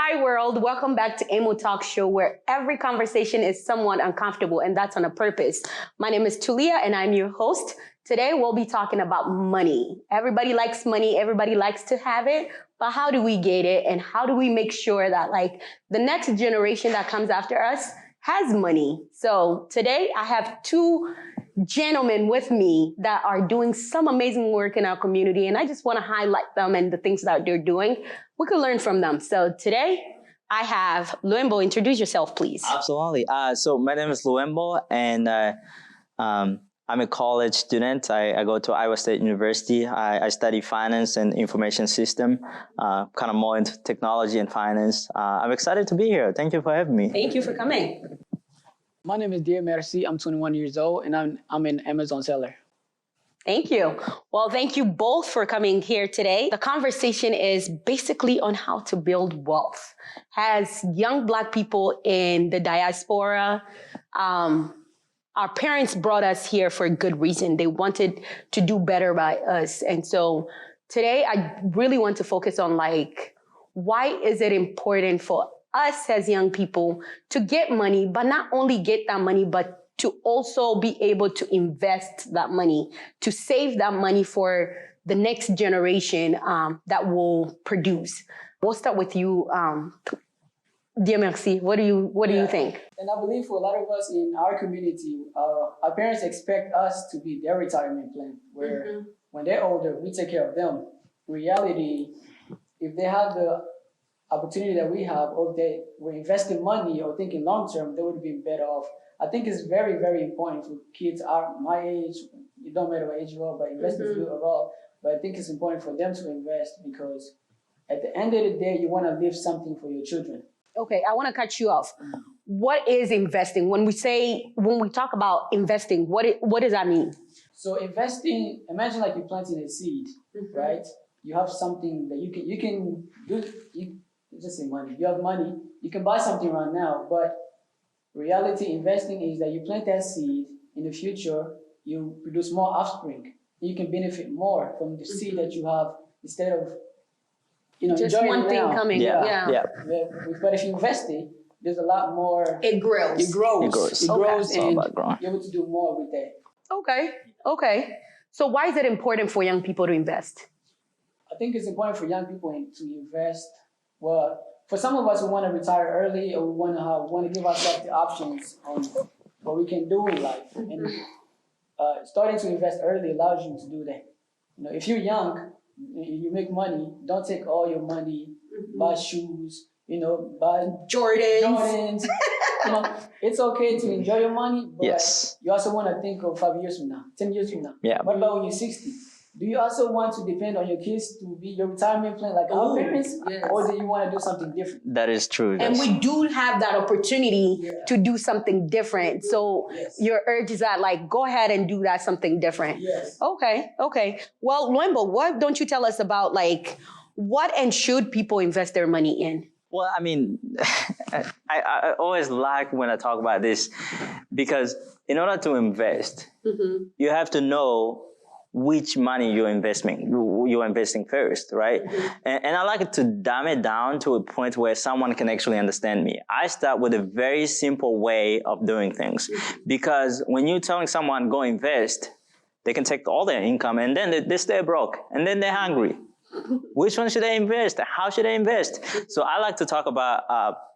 Hi world, welcome back to Emo Talk Show, where every conversation is somewhat uncomfortable, and that's on a purpose. My name is Tulia and I'm your host. Today we'll be talking about money. Everybody likes money, everybody likes to have it, but how do we get it and how do we make sure that the next generation that comes after us has money? So today I have two gentlemen with me that are doing some amazing work in our community, and I just want to highlight them and the things that they're doing. We could learn from them. So today I have Luembo. Introduce yourself, please. Absolutely. So my name is Luembo, and I'm a college student. I go to Iowa State University. I study finance and information system, kind of more into technology and finance. I'm excited to be here. Thank you for having me. Thank you for coming. My name is Dia Merci. I'm 21 years old, and I'm an Amazon seller. Thank you. Well, thank you both for coming here today. The conversation is basically on how to build wealth. As young Black people in the diaspora, our parents brought us here for a good reason. They wanted to do better by us. And so today I really want to focus on why is it important for us as young people to get money, but not only get that money, but to also be able to invest that money, to save that money for the next generation that will produce. We'll start with you, Dieu merci. What do you think? And I believe for a lot of us in our community, our parents expect us to be their retirement plan, where when they're older, we take care of them. In reality, if they have the opportunity that we have, or if they were investing money or thinking long term, they would be better off. I think it's very, very important for kids my age. It don't matter what age you are, but investing is good overall. But I think it's important for them to invest because at the end of the day, you want to leave something for your children. Okay, I want to cut you off. What is investing? When we talk about investing, what does that mean? So investing, imagine like you're planting a seed, right? You have something that you can do. You just say money. You have money. You can buy something right now, but reality investing is that you plant that seed. In the future, you produce more offspring. You can benefit more from the seed that you have instead of just one thing coming. Yeah. But if you invest it, there's a lot more. It grows. It grows, Okay. and you're able to do more with that. Okay. So why is it important for young people to invest? I think it's important for young people to invest. Well, for some of us who want to retire early, or we want to give ourselves the options on what we can do in life, and starting to invest early allows you to do that. If you're young, you make money. Don't take all your money, buy shoes, buy Jordans. It's okay to enjoy your money, but you also want to think of 5 years from now, 10 years from now. Yeah. What about when you're 60? Do you also want to depend on your kids to be your retirement plan like our parents? Yes. Or do you want to do something different? That is true. And we do have that opportunity to do something different. So your urge is that go ahead and do that something different. Yes. Okay. Well, Luembo, what don't you tell us about what and should people invest their money in? Well, I mean, I always like when I talk about this because in order to invest, you have to know which money you're investing first, right? And I like it to dumb it down to a point where someone can actually understand me. I start with a very simple way of doing things because when you're telling someone go invest, they can take all their income and then they stay broke and then they're hungry. Which one should they invest? How should they invest? So I like to talk about,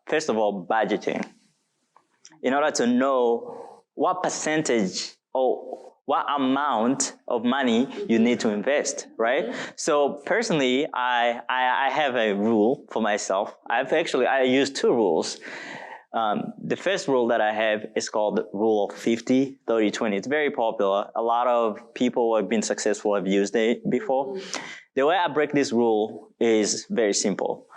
first of all, budgeting in order to know what percentage or what amount of money you need to invest, right? So personally, I have a rule for myself. I use two rules. The first rule that I have is called the rule of 50, 30, 20. It's very popular. A lot of people who have been successful have used it before. The way I break this rule is very simple.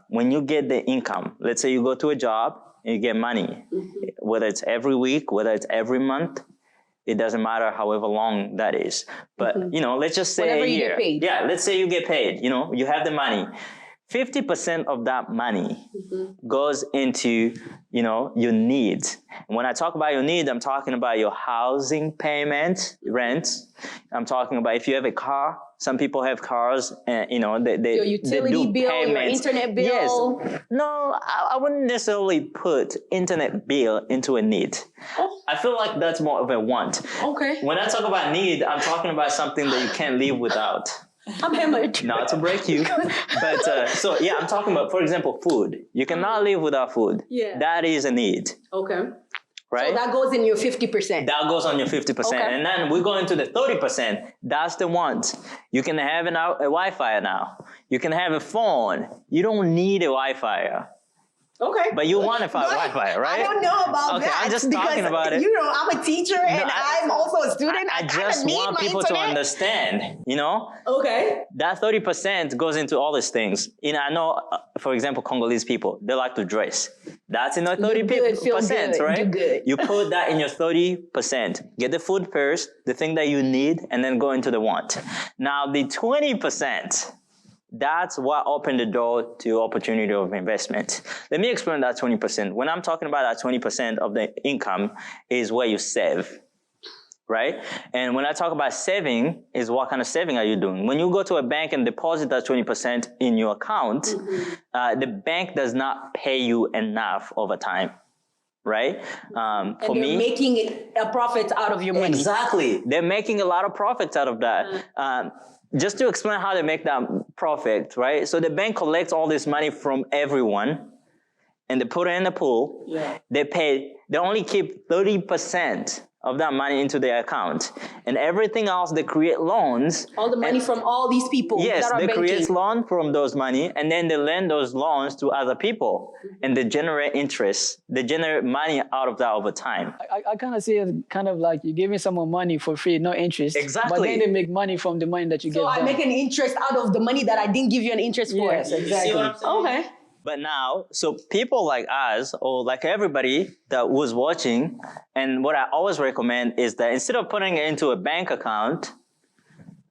When you get the income, let's say you go to a job and you get money, whether it's every week, whether it's every month, it doesn't matter however long that is. But, let's just say whenever you get paid. Yeah, let's say you get paid. You have the money. 50% of that money goes into, your needs. And when I talk about your needs, I'm talking about your housing payment, rent. I'm talking about if you have a car. Some people have cars, and they your utility do bill, payments. your internet bill. Yes. No, I wouldn't necessarily put internet bill into a need. Oh. I feel like that's more of a want. Okay. When I talk about need, I'm talking about something that you can't live without. I'm hammered. Not to break you, but I'm talking about, for example, food. You cannot live without food. Yeah. That is a need. Okay. Right? So that goes in your 50%. That goes on your 50%. Okay. And then we go into the 30%. That's the want. You can have a Wi-Fi now. You can have a phone. You don't need a Wi-Fi. Okay. But you want a Wi-Fi, right? I don't know about that. I'm just talking about it. I'm a teacher and I'm also a student. I just want people to understand, Okay. That 30% goes into all these things. I know, for example, Congolese people, they like to dress. That's in your 30%, right? Do good. You put that in your 30%. Get the food first, the thing that you need, and then go into the want. Now, the 20%, that's what opened the door to opportunity of investment. Let me explain that 20%. When I'm talking about that 20% of the income is where you save, right? And when I talk about saving, is what kind of saving are you doing? When you go to a bank and deposit that 20% in your account, the bank does not pay you enough over time. Right? For me, making a profit out of your money. Exactly. They're making a lot of profits out of that. Just to explain how they make that profit, right? So the bank collects all this money from everyone and they put it in the pool. Yeah. They only keep 30% of that money into their account. And everything else, they create loans. All the money from all these people yes, that are they banking. create loans from those money, and then they lend those loans to other people. And they generate interest. They generate money out of that over time. I kind of see it kind of like you're giving someone money for free, no interest. Exactly. But then they make money from the money that you give So I them. make an interest out of the money that I didn't give you an interest for. Yes, exactly. You see what I'm saying? Okay. But now, so people like us, or like everybody that was watching, and what I always recommend is that instead of putting it into a bank account,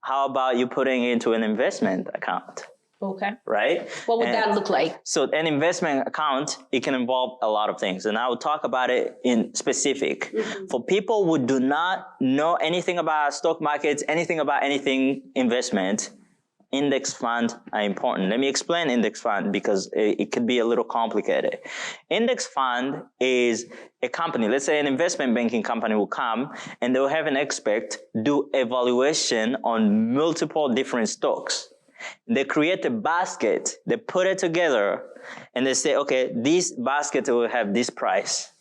how about you putting it into an investment account? Okay. Right? What would that look like? So an investment account, it can involve a lot of things. And I will talk about it in specific. For people who do not know anything about stock markets, anything about anything investment, index funds are important. Let me explain index fund because it could be a little complicated. Index fund is a company, let's say an investment banking company will come and they'll have an expert do evaluation on multiple different stocks. They create a basket, they put it together, and they say, okay, this basket will have this price,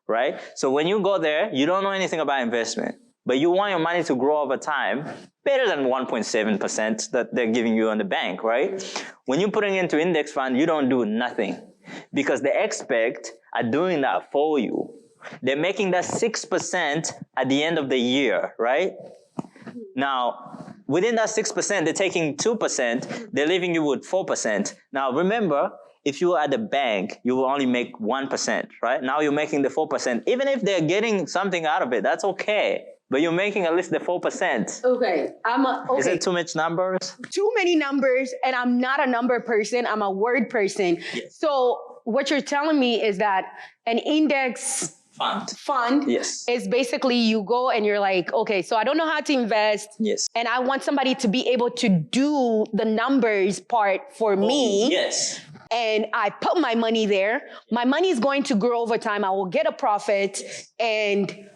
right? So when you go there, you don't know anything about investment, but you want your money to grow over time, better than 1.7% that they're giving you on the bank, right? When you're putting into index fund, you don't do nothing because the experts are doing that for you. They're making that 6% at the end of the year, right? Now, within that 6%, they're taking 2%, they're leaving you with 4%. Now, remember, if you were at the bank, you will only make 1%, right? Now you're making the 4%. Even if they're getting something out of it, that's okay. But you're making at least the 4%. Okay. Is it too much numbers? Too many numbers, and I'm not a number person. I'm a word person. Yes. So what you're telling me is that an index fund Yes. is basically you go and you're like, okay, so I don't know how to invest. Yes. And I want somebody to be able to do the numbers part for me. Yes. And I put my money there. My money is going to grow over time. I will get a profit, and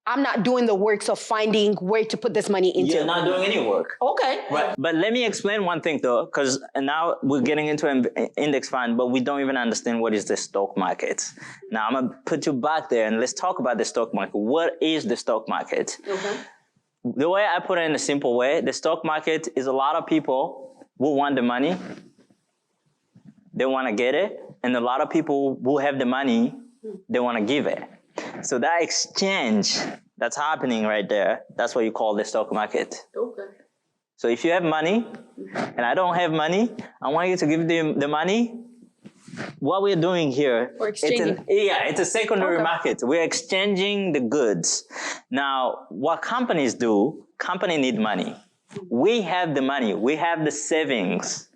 I'm not doing the works of finding where to put this money into. You're not doing any work. Okay. Right. But let me explain one thing though, because now we're getting into an index fund, but we don't even understand what is the stock market. Now I'm going to put you back there and let's talk about the stock market. What is the stock market? Okay. The way I put it in a simple way, the stock market is a lot of people who want the money. They want to get it. And a lot of people who have the money, they want to give it. So that exchange that's happening right there, that's what you call the stock market. Okay. So if you have money and I don't have money, I want you to give the money. What we're doing here, We're exchanging. It's a secondary market. We're exchanging the goods. Now, what companies do, companies need money. We have the money. We have the savings,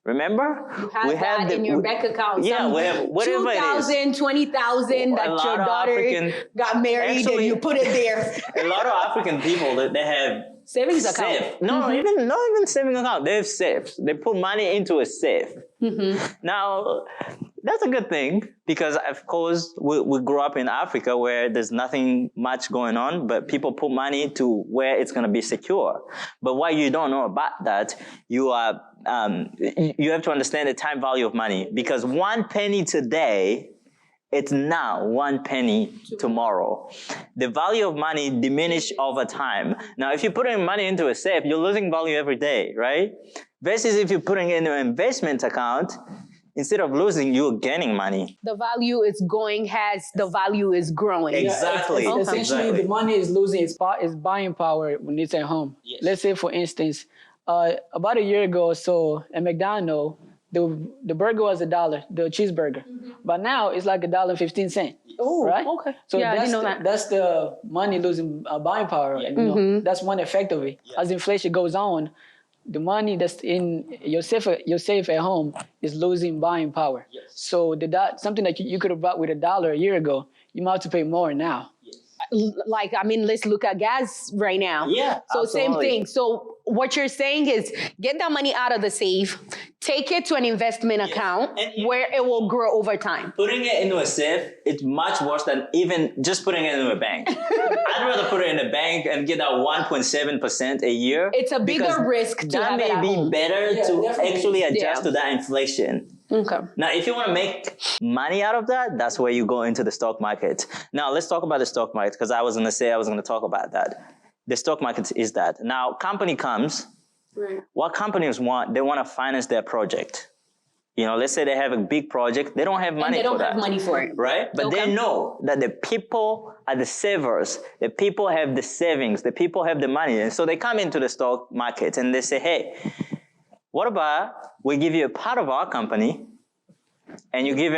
Remember? You have that in your bank account. Yeah, we have whatever it is. 2,000, 20,000 that your daughter got married actually, and you put it there. A lot of African people, they have savings account. No, not even saving account. They have safes. They put money into a safe. Now, that's a good thing because, of course, we grew up in Africa where there's nothing much going on, but people put money to where it's going to be secure. But what you don't know about that, you have to understand the time value of money, because 1 penny today, it's now 1 penny tomorrow. The value of money diminishes over time. Now, if you're putting money into a safe, you're losing value every day, right? Versus if you're putting it in an investment account, instead of losing, you're gaining money. The value is going as the value is growing. Exactly. Yeah, essentially, the money is losing its buying power when it's at home. Yes. Let's say, for instance, about a year ago or so at McDonald's, the burger was $1, the cheeseburger. But now it's like $1.15. Oh, right? Okay. So I didn't know that. That's the money losing buying power. You know? That's one effect of it. As inflation goes on, the money that's in your safe at home is losing buying power. Yes. So something that you could have bought with $1 a year ago, you might have to pay more now. Like, I mean, let's look at gas right now. Yeah, So absolutely. same thing. So what you're saying is get that money out of the safe, take it to an investment account where it will grow over time. Putting it into a safe, it's much worse than even just putting it into a bank. I'd rather put it in a bank and get that 1.7% a year. It's a bigger risk to have it that at may be home. better to actually adjust to that inflation. Okay. Now, if you want to make money out of that, that's where you go into the stock market. Now, let's talk about the stock market, because I was going to talk about that. The stock market is that. Now, company comes. Right. What companies want? They want to finance their project. You know, let's say they have a big project. They don't have money for that. And they don't have money for it. Right? But they know that the people are the savers. The people have the savings. The people have the money. And so they come into the stock market and they say, hey, what about we give you a part of our company and you give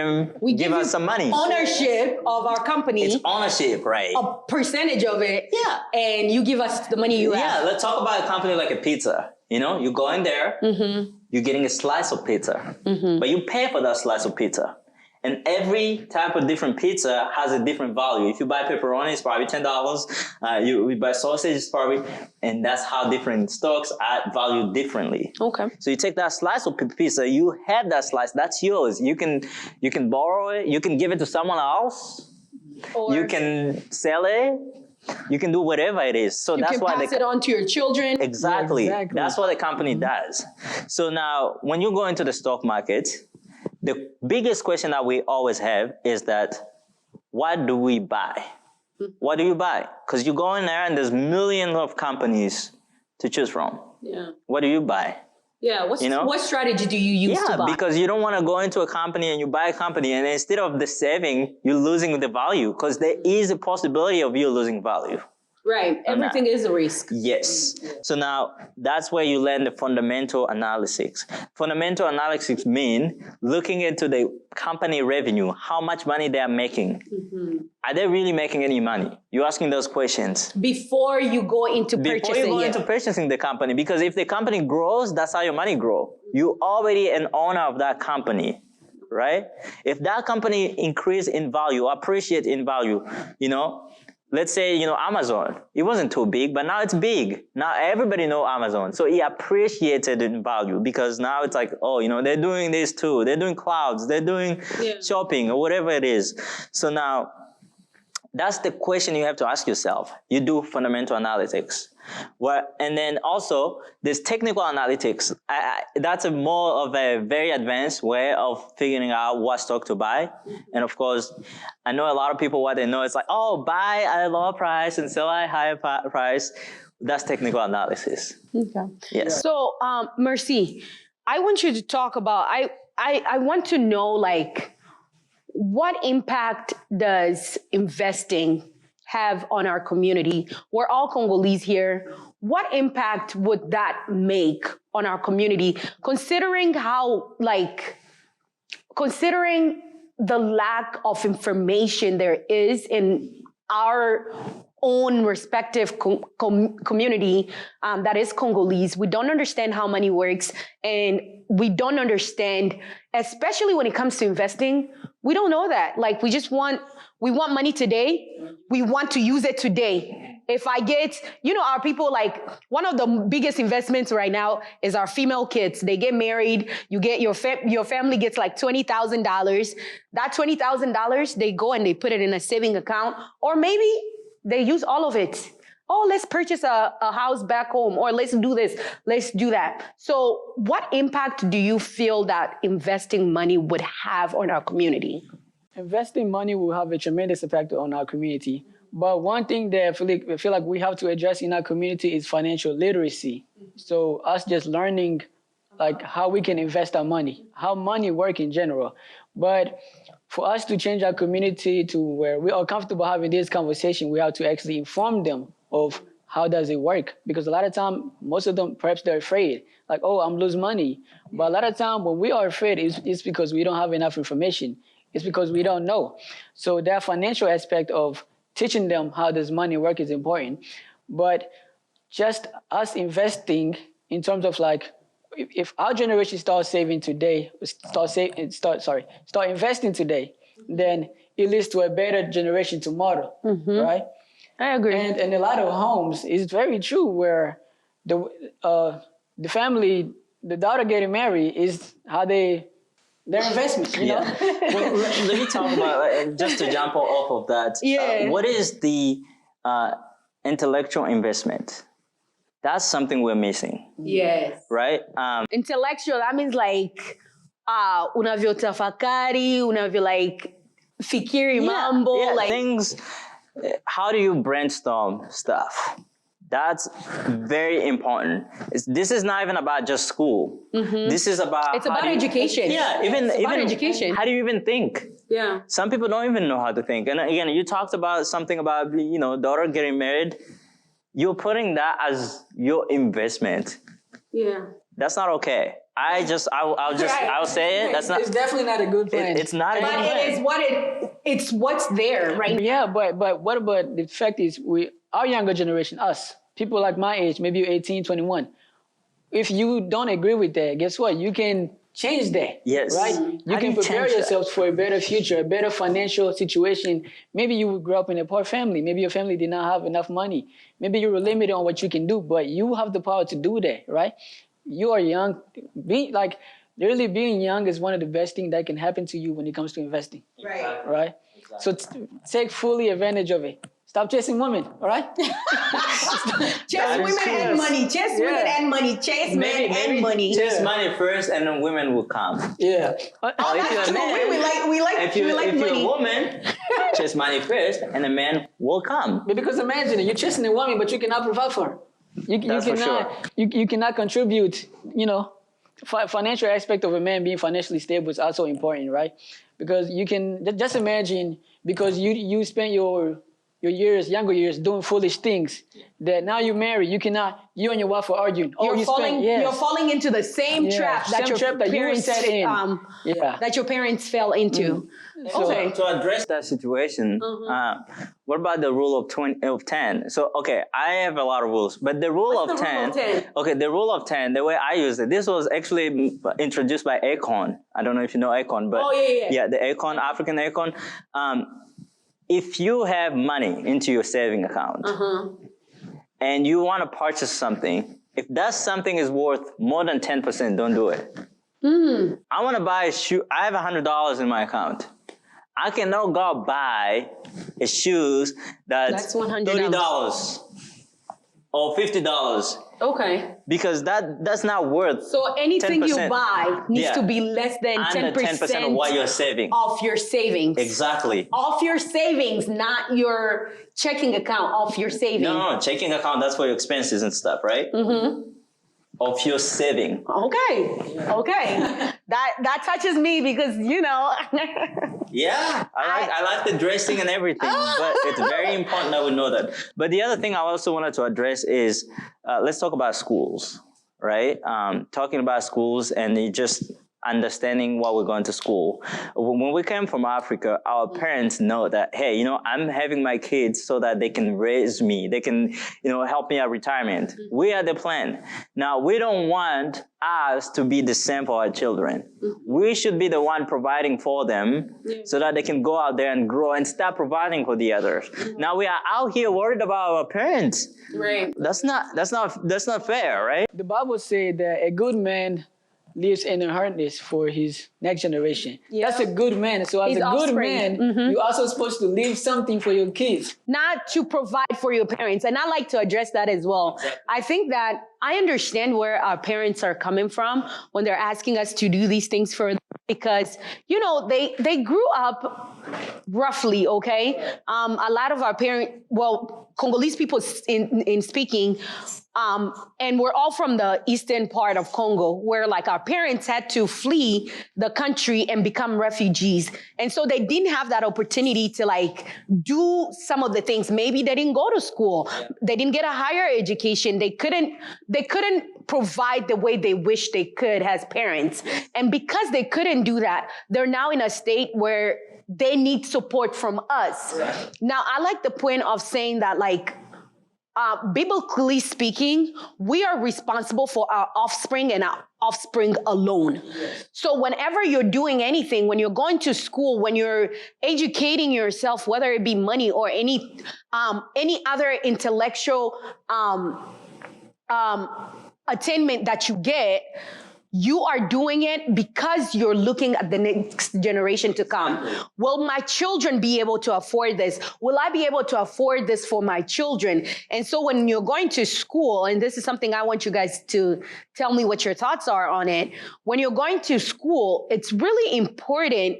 us some money. Ownership of our company. It's ownership, right? A percentage of it. Yeah. And you give us the money you have. Yeah, let's talk about a company like a pizza. You know, you go in there, you're getting a slice of pizza, but you pay for that slice of pizza. And every type of different pizza has a different value. If you buy pepperoni, it's probably $10. You buy sausage, it's probably, and that's how different stocks add value differently. Okay. So you take that slice of pizza, you have that slice, that's yours. You can borrow it, you can give it to someone else, Or you can sell it, you can do whatever it is. So that's why you can pass it on to your children. Exactly. Yeah, exactly. That's what the company does. So now, when you go into the stock market, the biggest question that we always have is that, what do we buy? What do you buy? Because you go in there and there's millions of companies to choose from. Yeah. What do you buy? Yeah. What strategy do you use to buy? Because you don't want to go into a company and you buy a company and instead of the saving, you're losing the value, because there is a possibility of you losing value. Right. Everything is a risk. Yes. So now that's where you learn the fundamental analysis. Fundamental analysis mean looking into the company revenue, how much money they are making. Are they really making any money? You're asking those questions. Before you go into purchasing Before you go into purchasing the company, because if the company grows, that's how your money grows. You're already an owner of that company, right? If that company increase in value, appreciate in value, you know, let's say, Amazon, it wasn't too big, but now it's big. Now everybody know Amazon. So it appreciated in value because now it's like, they're doing this too. They're doing clouds. They're doing shopping or whatever it is. So now that's the question you have to ask yourself. You do fundamental analytics. And then also there's technical analytics. That's a more of a very advanced way of figuring out what stock to buy. And of course, I know a lot of people, what they know is like, buy at a lower price and sell at a higher price. That's technical analysis. Okay. Yes. So, Mercy, I want you to talk about, I want to know, like, what impact does investing have on our community? We're all Congolese here. What impact would that make on our community, considering the lack of information there is in our own respective community that is Congolese. We don't understand how money works, and we don't understand, especially when it comes to investing, we don't know that. Like we want money today. We want to use it today. If I get, our people, like one of the biggest investments right now is our female kids. They get married. You get your family gets like $20,000. That $20,000, they go and they put it in a saving account, or maybe they use all of it. Oh, let's purchase a house back home, or let's do this, let's do that. So what impact do you feel that investing money would have on our community? Investing money will have a tremendous effect on our community. But one thing that I feel like we have to address in our community is financial literacy. So us just learning like how we can invest our money, how money works in general. But for us to change our community to where we are comfortable having this conversation, we have to actually inform them of how does it work. Because a lot of time, most of them, perhaps they're afraid. Like, oh, I'm losing money. But a lot of time when we are afraid, it's because we don't have enough information. It's because we don't know. So that financial aspect of teaching them how does money work is important. But just us investing in terms of like, if our generation starts saving today, start investing today, then it leads to a better generation tomorrow, right? I agree. And in a lot of homes, it's very true where the family, the daughter getting married is how their investments, you know? Well, let me talk about, just to jump off of that. Yeah. What is the intellectual investment? That's something we're missing. Yes. Right? Intellectual, that means like, unavyotafakari, like, fikiri mambo. Like things, how do you brainstorm stuff? That's very important. This is not even about just school. This is about it's about education. Yeah, even education. How do you even think? Yeah. Some people don't even know how to think. And again, you talked about something about daughter getting married. You're putting that as your investment. Yeah. That's not okay. I'll say it. That's not. It's definitely not a good plan. It's not a good plan. But it's what's there, right? Yeah, but what about the fact is our younger generation, us, people like my age, maybe you're 18, 21. If you don't agree with that, guess what? You can change that. Yes. Right? You can prepare yourselves for a better future, a better financial situation. Maybe you grew up in a poor family. Maybe your family did not have enough money. Maybe you were limited on what you can do, but you have the power to do that, right? You are young. Literally being young is one of the best things that can happen to you when it comes to investing. Right. Right? Exactly. So take fully advantage of it. Stop chasing women, all right? Chase women and money. Chase women and money. Chase men and money. Chase money first, and then women will come. Yeah. That's true. We like if you're money. a woman, chase money first, and the man will come. But because imagine you're chasing a woman, but you cannot provide for her. You cannot contribute. Financial aspect of a man being financially stable is also important, right? Because you can just imagine, because you spend your younger years doing foolish things, that now you marry, you and your wife are arguing. You're falling into the same trap that your parents set in. That your parents fell into. So to address that situation, what about the rule of 10? So, okay, I have a lot of rules, but the rule of 10, the rule of 10, the way I use it, this was actually introduced by Akon. I don't know if you know Akon, but the Akon, African Akon. If you have money into your saving account and you want to purchase something, if that something is worth more than 10%, don't do it. I want to buy a shoe. I have $100 in my account. I cannot go buy a shoes that's $30 or $50. Okay. Because that's not worth. So anything 10%. you buy needs to be less than 10% of what you're saving. Of your savings. Exactly. Off your savings, not your checking account. Off your savings. No, checking account, that's for your expenses and stuff, right? Of your saving. Okay. That touches me because Yeah, I like the dressing and everything, but it's very important that we know that. But the other thing I also wanted to address is, let's talk about schools, right? Talking about schools, and understanding what we're going to school. When we came from Africa, our parents know that, hey, I'm having my kids so that they can raise me. They can, help me at retirement. We are the plan. Now, we don't want us to be the same for our children. We should be the one providing for them so that they can go out there and grow and start providing for the others. Now we are out here worried about our parents. Right. That's not fair, right? The Bible said that a good man leaves an inheritance for his next generation. Yeah. That's a good man. So as His a good offspring. man, you're also supposed to leave something for your kids. Not to provide for your parents. And I like to address that as well. Exactly. I think that I understand where our parents are coming from when they're asking us to do these things for them, because, they grew up roughly, okay? A lot of our parents, Congolese people in speaking, and we're all from the eastern part of Congo, where like our parents had to flee the country and become refugees. And so they didn't have that opportunity to like do some of the things. Maybe they didn't go to school. Yeah. They didn't get a higher education. They couldn't provide the way they wish they could as parents. And because they couldn't do that, they're now in a state where they need support from us. Right. Now, I like the point of saying that like, biblically speaking, we are responsible for our offspring and our offspring alone. Yes. So whenever you're doing anything, when you're going to school, when you're educating yourself, whether it be money or any other intellectual attainment that you get, you are doing it because you're looking at the next generation to come. Will my children be able to afford this? Will I be able to afford this for my children? And so when you're going to school, and this is something I want you guys to tell me what your thoughts are on it. When you're going to school, it's really important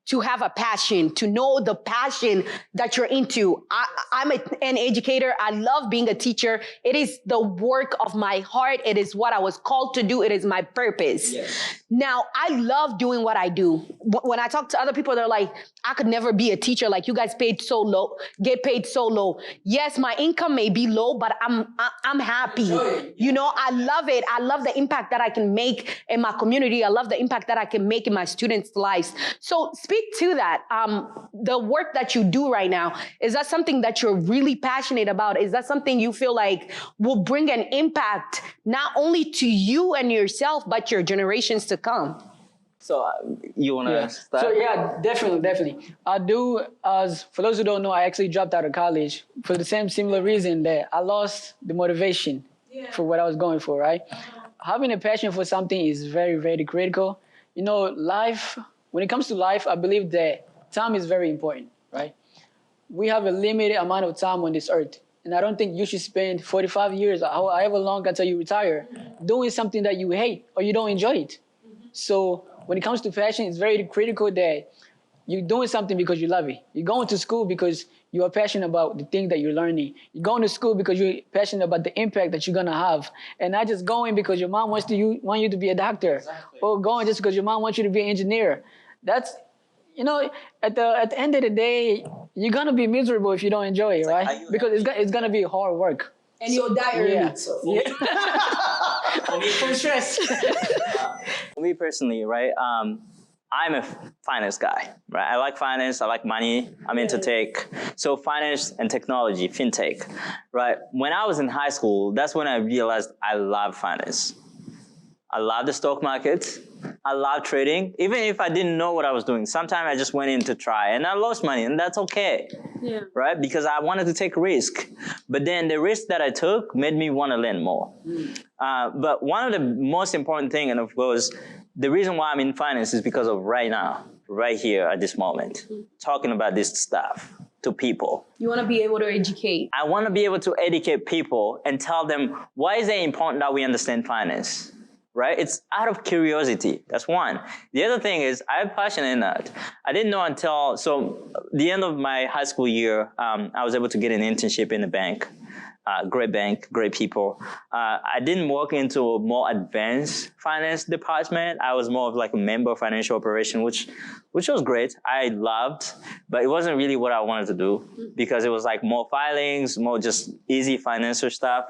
to have a passion, to know the passion that you're into. I'm an educator. I love being a teacher. It is the work of my heart. It is what I was called to do. It is my purpose. Yes. Now, I love doing what I do. When I talk to other people, they're like, I could never be a teacher. Like, you guys get paid so low. Yes, my income may be low, but I'm happy. I love it. I love the impact that I can make in my community. I love the impact that I can make in my students' lives. So speak to that. The work that you do right now, is that something that you're really passionate about? Is that something you feel like will bring an impact not only to you and yourself, but your generations to come? So you want to start? So yeah, definitely. I do, for those who don't know, I actually dropped out of college for the similar reason that I lost the motivation for what I was going for, right? Having a passion for something is very, very critical. Life, when it comes to life, I believe that time is very important, right? We have a limited amount of time on this earth. And I don't think you should spend 45 years, however long until you retire, doing something that you hate or you don't enjoy it. So when it comes to passion, it's very critical that you're doing something because you love it. You're going to school because you are passionate about the thing that you're learning. You're going to school because you're passionate about the impact that you're going to have. And not just going because your mom want you to be a doctor. Exactly. Or going just because your mom wants you to be an engineer. That's, at the end of the day, you're going to be miserable if you don't enjoy it, right? Because it's going to be hard work. And you'll die early. So. For stress. For me personally, right, I'm a finance guy, right? I like finance, I like money, I'm into tech. So finance and technology, fintech, right? When I was in high school, that's when I realized I love finance. I love the stock market. I love trading. Even if I didn't know what I was doing, sometimes I just went in to try and I lost money, and that's okay. Yeah. Right? Because I wanted to take risk. But then the risk that I took made me want to learn more. But one of the most important things, and of course, the reason why I'm in finance is because of right now, right here at this moment, talking about this stuff to people. You want to be able to educate. I want to be able to educate people and tell them why is it important that we understand finance. Right? It's out of curiosity. That's one. The other thing is I'm passionate in that. I didn't know until, so the end of my high school year, I was able to get an internship in a bank. Great bank, great people. I didn't work into a more advanced finance department. I was more of like a member of financial operation, which was great. I loved, but it wasn't really what I wanted to do because it was like more filings, more just easy financial stuff.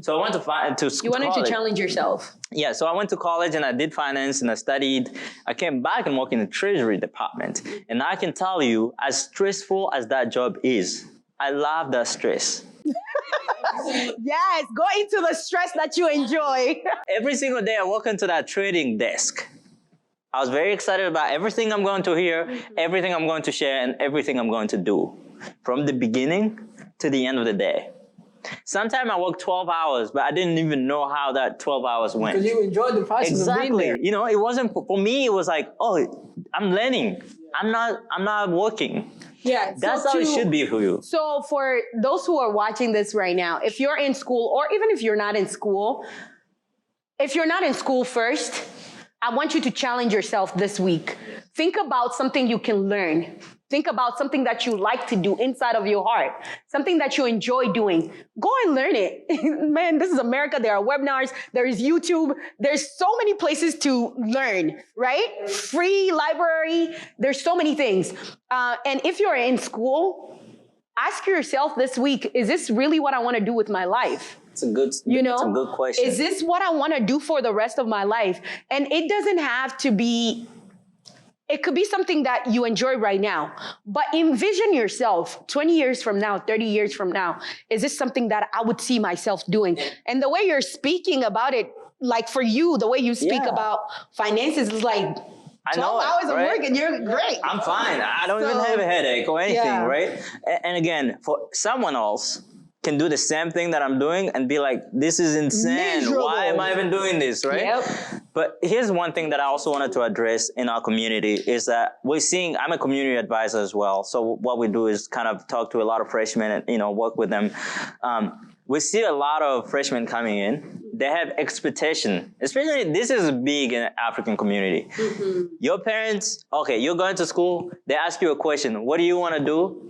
So I went to You wanted college. to challenge yourself. Yeah, so I went to college and I did finance and I studied. I came back and worked in the treasury department. And I can tell you, as stressful as that job is, I love that stress. Yes, go into the stress that you enjoy. Every single day I walk into that trading desk, I was very excited about everything I'm going to hear, everything I'm going to share, and everything I'm going to do from the beginning to the end of the day. Sometimes I work 12 hours, but I didn't even know how that 12 hours went. Because you enjoyed the process of being there. You know, it wasn't, for me, it was like, oh, I'm learning. I'm not working. Yeah, That's how it should be for you. So for those who are watching this right now, if you're in school, or even if you're not in school, first, I want you to challenge yourself this week. Think about something you can learn. Think about something that you like to do inside of your heart, something that you enjoy doing. Go and learn it. Man, this is America. There are webinars. There is YouTube. There's so many places to learn, right? Free library. There's so many things. And if you're in school, ask yourself this week, is this really what I want to do with my life? It's a good question. Is this what I want to do for the rest of my life? And it doesn't have to be, it could be something that you enjoy right now, but envision yourself 20 years from now, 30 years from now. Is this something that I would see myself doing? And the way you're speaking about it, like for you, the way you speak about finances is like 12 hours of work and you're great. I'm fine. I don't even have a headache or anything, right? And again, for someone else can do the same thing that I'm doing and be like, this is insane. Miserable. Why am I even doing this, right? Yep. But here's one thing that I also wanted to address in our community is that I'm a community advisor as well. So what we do is kind of talk to a lot of freshmen and, work with them. We see a lot of freshmen coming in. They have expectation, especially this is big in the African community. Your parents, okay, you're going to school. They ask you a question. What do you want to do?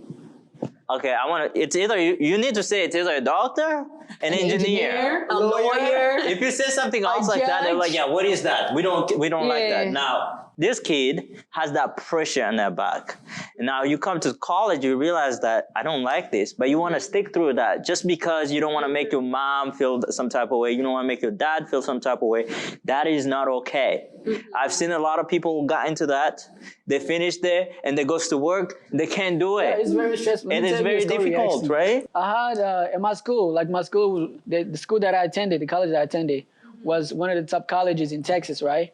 Okay, it's either, you need to say it's either a doctor, an engineer, a lawyer. If you say something else like that, they're like, yeah, what is that? We don't like that. Now, this kid has that pressure on their back. And now you come to college, you realize that I don't like this, but you want to stick through that just because you don't want to make your mom feel some type of way. You don't want to make your dad feel some type of way. That is not okay. I've seen a lot of people who got into that. They finish there and they goes to work. They can't do it. Yeah, it's very stressful. And it's very difficult, actually. Right? I had in my school, the school that I attended, the college that I attended, was one of the top colleges in Texas, right?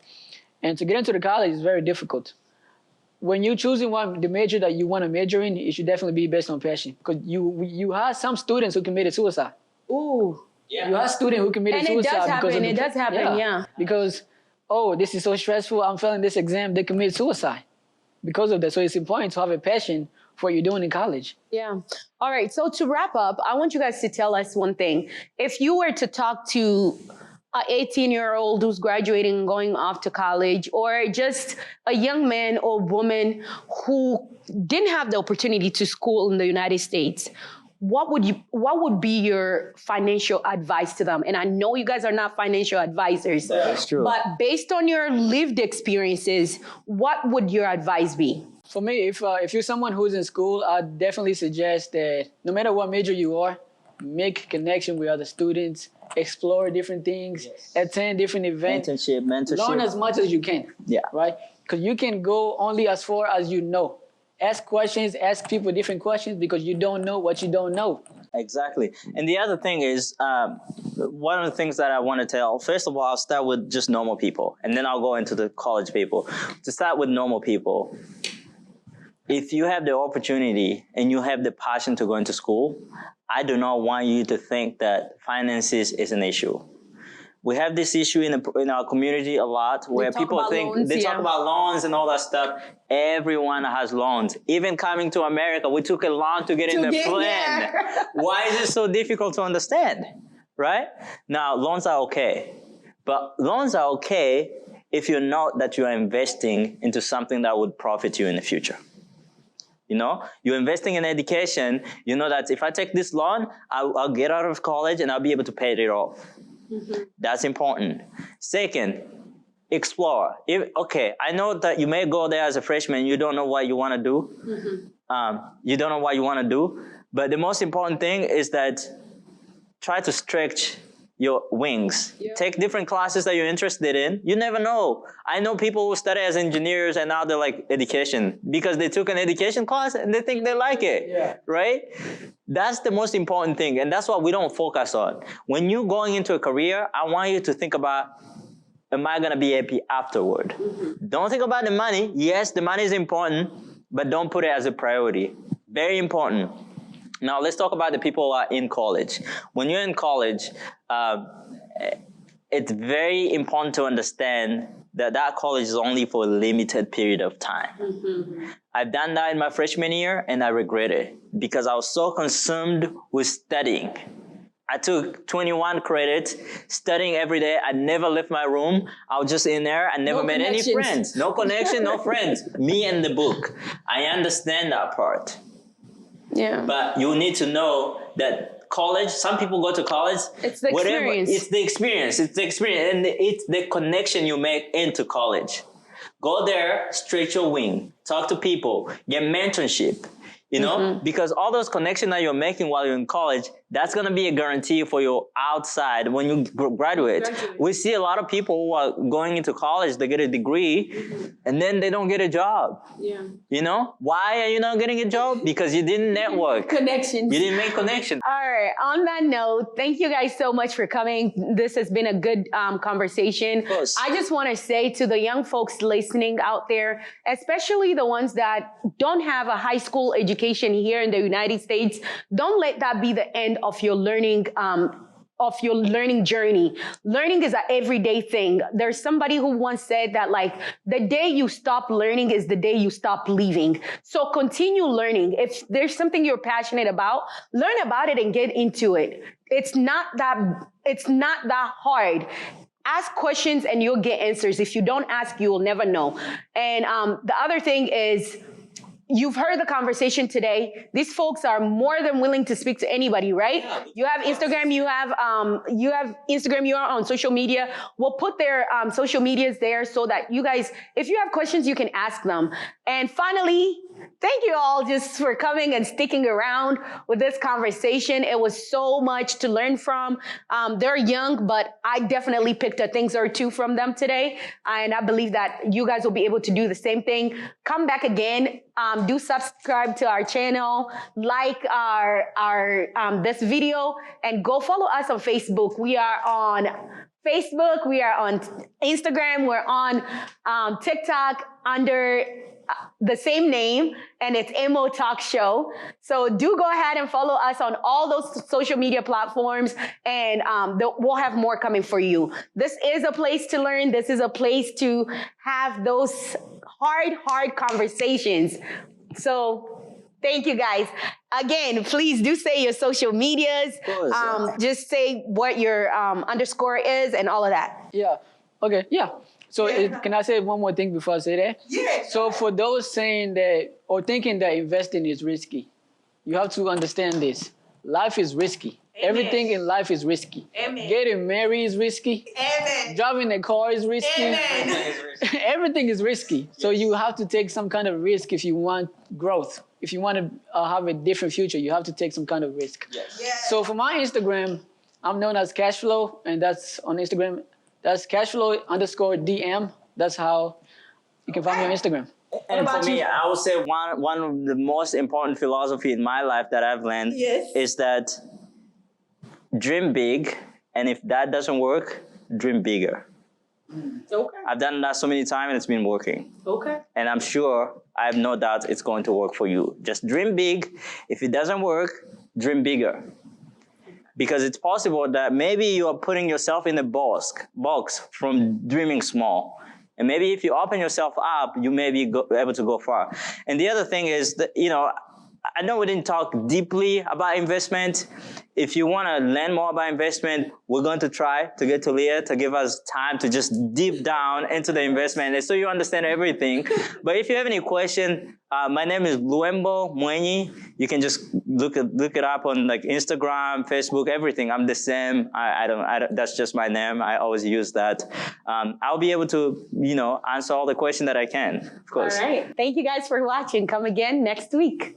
And to get into the college is very difficult. When you're choosing the major that you want to major in, it should definitely be based on passion. Because you have some students who committed suicide. Ooh. Yeah. You have students who committed suicide. It does happen, yeah. Because, this is so stressful, I'm failing this exam, they commit suicide because of that. So it's important to have a passion for what you're doing in college. Yeah. All right. So to wrap up, I want you guys to tell us one thing. If you were to talk to an 18-year-old who's graduating and going off to college, or just a young man or woman who didn't have the opportunity to school in the United States, what would be your financial advice to them? And I know you guys are not financial advisors. That's true. But based on your lived experiences, what would your advice be? For me, if you're someone who's in school, I'd definitely suggest that no matter what major you are, make connection with other students, explore different things, attend different events. Mentorship. Learn as much as you can. Yeah. Right? Because you can go only as far as you know. Ask questions, ask people different questions because you don't know what you don't know. Exactly. And the other thing is, one of the things that I want to tell, first of all, I'll start with just normal people, and then I'll go into the college people. To start with normal people, if you have the opportunity and you have the passion to go into school, I do not want you to think that finances is an issue. We have this issue in our community a lot where people think they talk about loans and all that stuff. Everyone has loans. Even coming to America, we took a loan to get in the plane. Why is it so difficult to understand? Right? Now, loans are okay. But loans are okay if you know that you are investing into something that would profit you in the future. You know, you're investing in education. You know that if I take this loan, I'll get out of college and I'll be able to pay it off. That's important. Second, explore. I know that you may go there as a freshman, you don't know what you want to do. You don't know what you want to do. But the most important thing is that try to stretch your wings. Take different classes that you're interested in. You never know. I know people who study as engineers and now they're like education because they took an education class and they think they like it, right? That's the most important thing, and that's what we don't focus on. When you're going into a career, I want you to think about, am I going to be happy afterward? Don't think about the money. Yes, the money is important, but don't put it as a priority. Very important. Now, let's talk about the people who are in college. When you're in college, it's very important to understand that college is only for a limited period of time. I've done that in my freshman year, and I regret it because I was so consumed with studying. I took 21 credits, studying every day. I never left my room. I was just in there. I never made any friends. No connection, no friends. Me and the book. I understand that part. Yeah. But you need to know that college, some people go to college. It's the experience. It's the experience. It's the experience. And it's the connection you make into college. Go there, stretch your wing, talk to people, get mentorship. You know, because all those connections that you're making while you're in college, that's going to be a guarantee for you outside when you graduate. We see a lot of people who are going into college, they get a degree, and then they don't get a job. You know, why are you not getting a job? Because you didn't network. Connections. You didn't make connections. All right. On that note, thank you guys so much for coming. This has been a good conversation. Of course. I just want to say to the young folks listening out there, especially the ones that don't have a high school education here in the United States, don't let that be the end of your learning journey. Learning is an everyday thing. There's somebody who once said that like the day you stop learning is the day you stop living. So continue learning. If there's something you're passionate about, learn about it and get into it. It's not that hard. Ask questions and you'll get answers. If you don't ask, you will never know. And the other thing is, you've heard the conversation today. These folks are more than willing to speak to anybody, right? You have Instagram, you are on social media. We'll put their social medias there so that you guys, if you have questions, you can ask them. And finally, thank you all just for coming and sticking around with this conversation. It was so much to learn from. They're young, but I definitely picked a thing or two from them today. And I believe that you guys will be able to do the same thing. Come back again. Do subscribe to our channel, like our this video, and go follow us on Facebook. We are on Facebook. We are on Instagram. We're on TikTok under the same name, and it's Emo Talk Show. So do go ahead and follow us on all those social media platforms, and we'll have more coming for you. This is a place to learn. This is a place to have those hard conversations. So thank you guys. Again, please do say your social medias. Just say what your underscore is and all of that. Yeah. Okay. Yeah. So can I say one more thing before I say that? Yeah. So for those saying that or thinking that investing is risky, you have to understand this. Life is risky. Amen. Everything in life is risky. Amen. Getting married is risky. Amen. Driving a car is risky. Amen. Everything is risky. Yes. So you have to take some kind of risk if you want growth. If you want to have a different future, you have to take some kind of risk. Yes. Yes. So for my Instagram, I'm known as Cashflow, and that's on Instagram. That's Cashflow_DM. That's how you can find me on Instagram. And for me, I would say one of the most important philosophy in my life that I've learned is that dream big, and if that doesn't work, dream bigger. Okay. I've done that so many times and it's been working. Okay. And I'm sure, I have no doubt it's going to work for you. Just dream big. If it doesn't work, dream bigger. Because it's possible that maybe you are putting yourself in a box from dreaming small. And maybe if you open yourself up, you may be able to go far. And the other thing is that, I know we didn't talk deeply about investment. If you want to learn more about investment, we're going to try to get to Leah to give us time to just deep down into the investment so you understand everything. But if you have any question, my name is Luembo Mwenyi. You can just look it up on like Instagram, Facebook, everything. I'm the same. I don't, that's just my name. I always use that. I'll be able to, answer all the questions that I can, of course. All right. Thank you guys for watching. Come again next week.